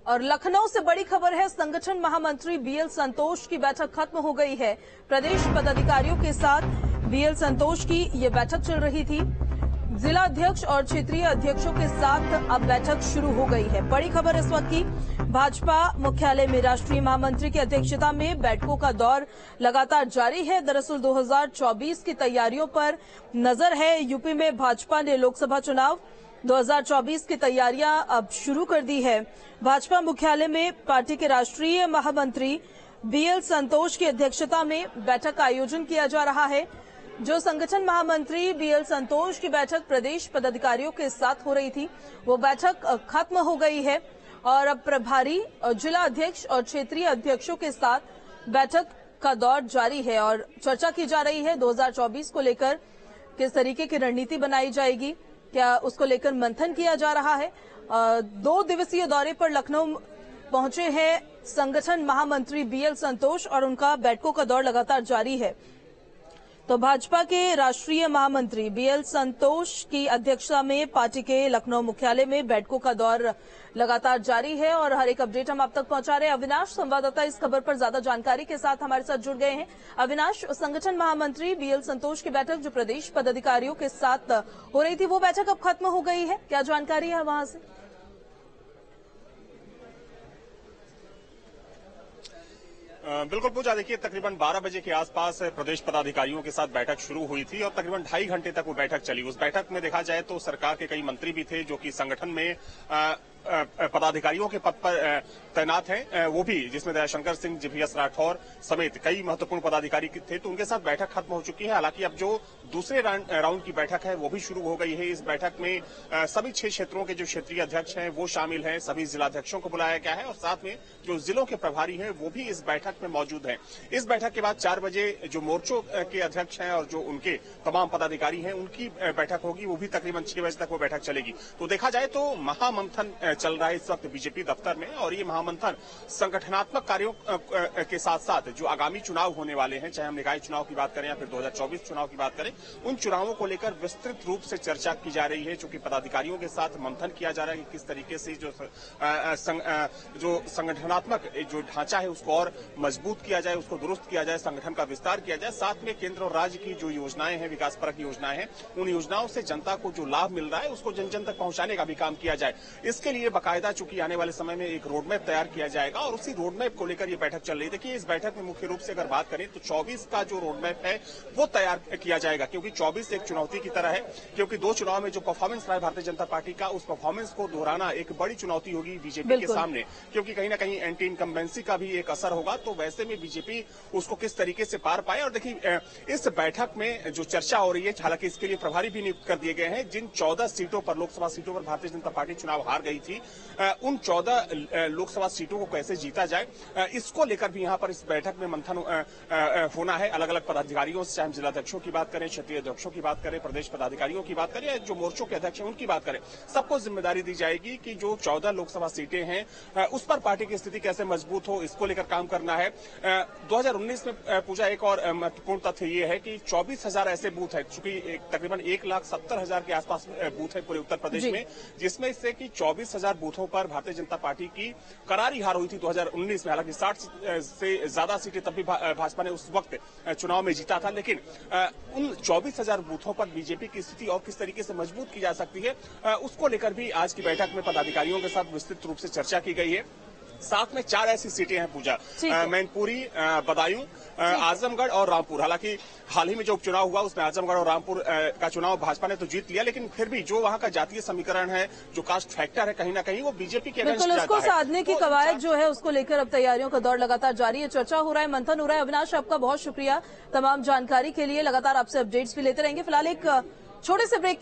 और लखनऊ से बड़ी खबर है, संगठन महामंत्री बीएल संतोष की बैठक खत्म हो गई है। प्रदेश पदाधिकारियों के साथ बीएल संतोष की ये बैठक चल रही थी। जिला अध्यक्ष और क्षेत्रीय अध्यक्षों के साथ अब बैठक शुरू हो गई है। बड़ी खबर इस वक्त की, भाजपा मुख्यालय में राष्ट्रीय महामंत्री की अध्यक्षता में बैठकों का दौर लगातार जारी है। दरअसल 2024 की तैयारियों पर नजर है। यूपी में भाजपा ने लोकसभा चुनाव 2024 की तैयारियां अब शुरू कर दी है। भाजपा मुख्यालय में पार्टी के राष्ट्रीय महामंत्री बीएल संतोष की अध्यक्षता में बैठक का आयोजन किया जा रहा है। जो संगठन महामंत्री बीएल संतोष की बैठक प्रदेश पदाधिकारियों के साथ हो रही थी, वो बैठक खत्म हो गई है और अब प्रभारी जिला अध्यक्ष और क्षेत्रीय अध्यक्षों के साथ बैठक का दौर जारी है और चर्चा की जा रही है 2024 को लेकर किस तरीके की रणनीति बनाई जाएगी, क्या उसको लेकर मंथन किया जा रहा है। 2 दिवसीय दौरे पर लखनऊ पहुंचे हैं संगठन महामंत्री बीएल संतोष और उनका बैठकों का दौर लगातार जारी है। तो भाजपा के राष्ट्रीय महामंत्री बीएल संतोष की अध्यक्षता में पार्टी के लखनऊ मुख्यालय में बैठकों का दौर लगातार जारी है और हर एक अपडेट हम आप तक पहुंचा रहे हैं। अविनाश संवाददाता इस खबर पर ज्यादा जानकारी के साथ हमारे साथ जुड़ गए हैं। अविनाश, संगठन महामंत्री बीएल संतोष की बैठक जो प्रदेश पदाधिकारियों के साथ हो रही थी, वो बैठक अब खत्म हो गई है, क्या जानकारी है वहां से? बिल्कुल पूजा, देखिए तकरीबन 12 बजे के आसपास प्रदेश पदाधिकारियों के साथ बैठक शुरू हुई थी और तकरीबन 2.5 घंटे तक वो बैठक चली। उस बैठक में देखा जाए तो सरकार के कई मंत्री भी थे जो कि संगठन में पदाधिकारियों के पद पर तैनात हैं, वो भी, जिसमें दयाशंकर सिंह, जीवीएस राठौर समेत कई महत्वपूर्ण पदाधिकारी थे। तो उनके साथ बैठक खत्म हो चुकी है। हालांकि अब जो दूसरे राउंड की बैठक है वो भी शुरू हो गई है। इस बैठक में सभी 6 क्षेत्रों के जो क्षेत्रीय अध्यक्ष हैं वो शामिल हैं, सभी जिलाध्यक्षों को बुलाया गया है और साथ में जो जिलों के प्रभारी हैं वो भी इस बैठक में मौजूद हैं। इस बैठक के बाद 4 बजे जो मोर्चों के अध्यक्ष हैं और जो उनके तमाम पदाधिकारी हैं उनकी बैठक होगी, वो भी तकरीबन 6 बजे तक वो बैठक चलेगी। तो देखा जाए तो महामंथन चल रहा है इस वक्त बीजेपी दफ्तर में और ये महामंथन संगठनात्मक कार्यों के साथ साथ जो आगामी चुनाव होने वाले हैं, चाहे हम निकाय चुनाव की बात करें या फिर 2024 चुनाव की बात करें, उन चुनावों को लेकर विस्तृत रूप से चर्चा की जा रही है। चूंकि पदाधिकारियों के साथ मंथन किया जा रहा है कि किस तरीके से जो संगठनात्मक जो ढांचा है उसको और मजबूत किया जाए, उसको दुरुस्त किया जाए, संगठन का विस्तार किया जाए। साथ में केंद्र और राज्य की जो योजनाएं हैं, विकासपरक योजनाएं हैं, उन योजनाओं से जनता को जो लाभ मिल रहा है उसको जन जन तक पहुंचाने का भी काम किया जाए। इसके लिए बाकायदा चूंकि आने वाले समय में एक रोडमैप तैयार किया जाएगा और उसी रोडमैप को लेकर ये बैठक चल रही है। देखिए इस बैठक में मुख्य रूप से अगर बात करें तो 24 का जो रोडमैप है वो तैयार किया जाएगा, क्योंकि 24 एक चुनौती की तरह है, क्योंकि 2 चुनाव में जो परफॉर्मेंस रहा है भारतीय जनता पार्टी का, उस परफॉर्मेंस को दोहराना एक बड़ी चुनौती होगी बीजेपी के सामने, क्योंकि कहीं ना कहीं एंटी इनकम्बेंसी का भी एक असर होगा। तो वैसे में बीजेपी उसको किस तरीके से पार पाए। और देखिए इस बैठक में जो चर्चा हो रही है, हालांकि इसके लिए प्रभारी भी नियुक्त कर दिए गए हैं। जिन 14 सीटों पर, लोकसभा सीटों पर भारतीय जनता पार्टी चुनाव हार गई थी, उन 14 लोकसभा सीटों को कैसे जीता जाए, इसको लेकर भी यहाँ पर इस बैठक में मंथन होना है। अलग अलग पदाधिकारियों से, चाहे हम जिलाध्यक्षों की बात करें, क्षेत्रीय अध्यक्षों की बात करें, प्रदेश पदाधिकारियों की बात करें या जो मोर्चों के अध्यक्ष हैं उनकी बात करें, सबको जिम्मेदारी दी जाएगी कि जो 14 लोकसभा सीटें हैं उस पर पार्टी की स्थिति कैसे मजबूत हो, इसको लेकर काम करना है। 2019 में पूजा एक और महत्वपूर्ण तथ्य ये है कि 24,000 ऐसे बूथ है, चूंकि तकरीबन 1,70,000 के आसपास बूथ है पूरे उत्तर प्रदेश में, जिसमें से कि 24,000 बूथों पर भारतीय जनता पार्टी की करारी हार हुई थी 2019 में। हालांकि 60 से ज्यादा सीटें तब भी भाजपा ने उस वक्त चुनाव में जीता था, लेकिन उन 24,000 बूथों पर बीजेपी की स्थिति और किस तरीके से मजबूत की जा सकती है, उसको लेकर भी आज की बैठक में पदाधिकारियों के साथ विस्तृत रूप से चर्चा की गई है। साथ में 4 ऐसी सीटें हैं पूजा, मैनपुरी, बदायूं, आजमगढ़ और रामपुर। हालांकि हाल ही में जो उपचुनाव हुआ उसमें आजमगढ़ और रामपुर का चुनाव भाजपा ने तो जीत लिया, लेकिन फिर भी जो वहां का जातीय समीकरण है, जो कास्ट फैक्टर है, कहीं ना कहीं वो बीजेपी के अगेंस्ट जाता है। उसको साधने की कवायद जो है उसको लेकर अब तैयारियों का दौर लगातार जारी है, चर्चा हो रहा है, मंथन हो रहा है। अविनाश, आपका बहुत शुक्रिया तमाम जानकारी के लिए, लगातार आपसे अपडेट्स भी लेते रहेंगे। फिलहाल एक छोटे से ब्रेक